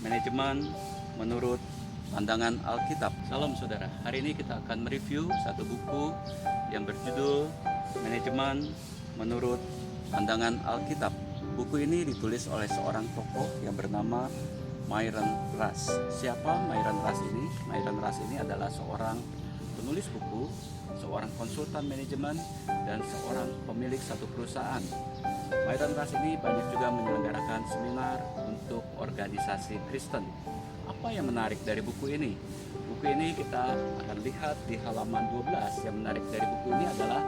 Manajemen menurut pandangan Alkitab. Salam saudara, hari ini kita akan mereview satu buku yang berjudul Manajemen menurut pandangan Alkitab. Buku ini ditulis oleh seorang tokoh yang bernama Myron Rush. Siapa Myron Rush ini? Myron Rush ini adalah seorang penulis buku, seorang konsultan manajemen, dan seorang pemilik satu perusahaan. Myron Rush ini banyak juga menyelenggarakan seminar untuk organisasi Kristen. Apa yang menarik dari buku ini? Buku ini kita akan lihat di halaman 12. Yang menarik dari buku ini adalah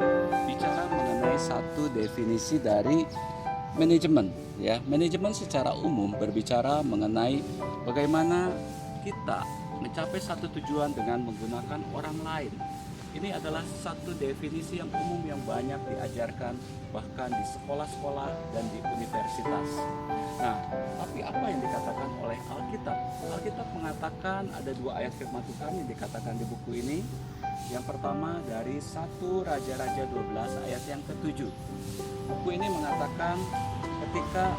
bicara mengenai satu definisi dari manajemen. Ya, manajemen secara umum berbicara mengenai bagaimana kita mencapai satu tujuan dengan menggunakan orang lain. Ini adalah satu definisi yang umum yang banyak diajarkan bahkan di sekolah-sekolah dan di universitas. Nah, tapi apa yang dikatakan oleh Alkitab? Alkitab mengatakan ada dua ayat firman Tuhan yang dikatakan di buku ini. Yang pertama dari 1 Raja-Raja 12 ayat yang ke-7. Buku ini mengatakan ketika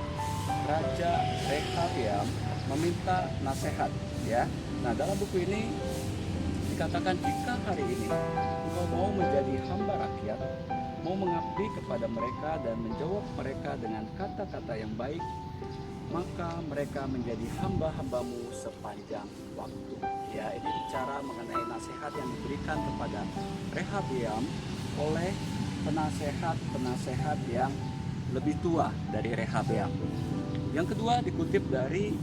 Raja Rehabeam meminta nasihat, ya. Nah, dalam buku ini dikatakan jika hari ini engkau mau menjadi hamba rakyat, mau mengabdi kepada mereka dan menjawab mereka dengan kata-kata yang baik, maka mereka menjadi hamba-hambamu sepanjang waktu. Ya, ini bicara mengenai nasihat yang diberikan kepada Rehabeam oleh penasehat-penasehat yang lebih tua dari Rehabeam. Yang kedua dikutip dari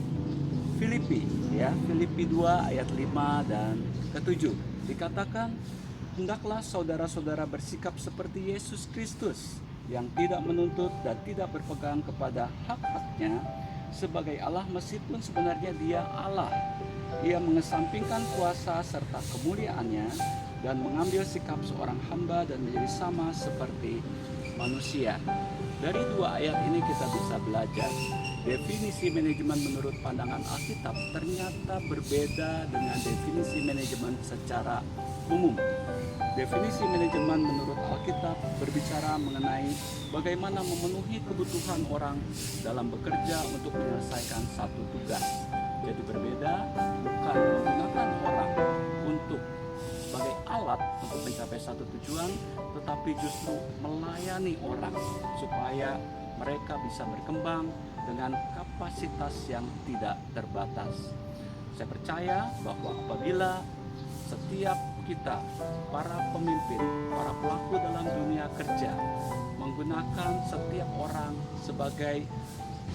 Filipi, ya, Filipi 2 ayat 5 dan ke-7. Dikatakan, hendaklah saudara-saudara bersikap seperti Yesus Kristus yang tidak menuntut dan tidak berpegang kepada hak-haknya sebagai Allah meskipun sebenarnya dia Allah. Ia mengesampingkan kuasa serta kemuliaannya dan mengambil sikap seorang hamba dan menjadi sama seperti manusia. Dari dua ayat ini kita bisa belajar definisi manajemen menurut pandangan Alkitab ternyata berbeda dengan definisi manajemen secara umum. Definisi manajemen menurut Alkitab berbicara mengenai bagaimana memenuhi kebutuhan orang dalam bekerja untuk menyelesaikan satu tugas. Jadi berbeda, bukan menggunakan orang untuk sebagai alat untuk mencapai satu tujuan, tetapi justru melayani orang supaya mereka bisa berkembang dengan kapasitas yang tidak terbatas. Saya percaya bahwa apabila setiap kita, para pemimpin, para pelaku dalam dunia kerja, menggunakan setiap orang sebagai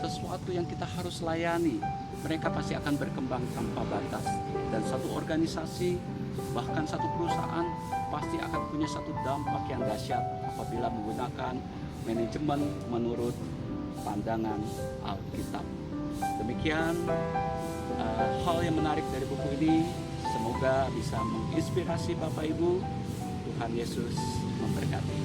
sesuatu yang kita harus layani, mereka pasti akan berkembang tanpa batas. Dan satu organisasi, bahkan satu perusahaan pasti akan punya satu dampak yang dahsyat apabila menggunakan manajemen menurut pandangan Alkitab. Demikian hal yang menarik dari buku ini. Semoga bisa menginspirasi Bapak Ibu. Tuhan Yesus memberkati.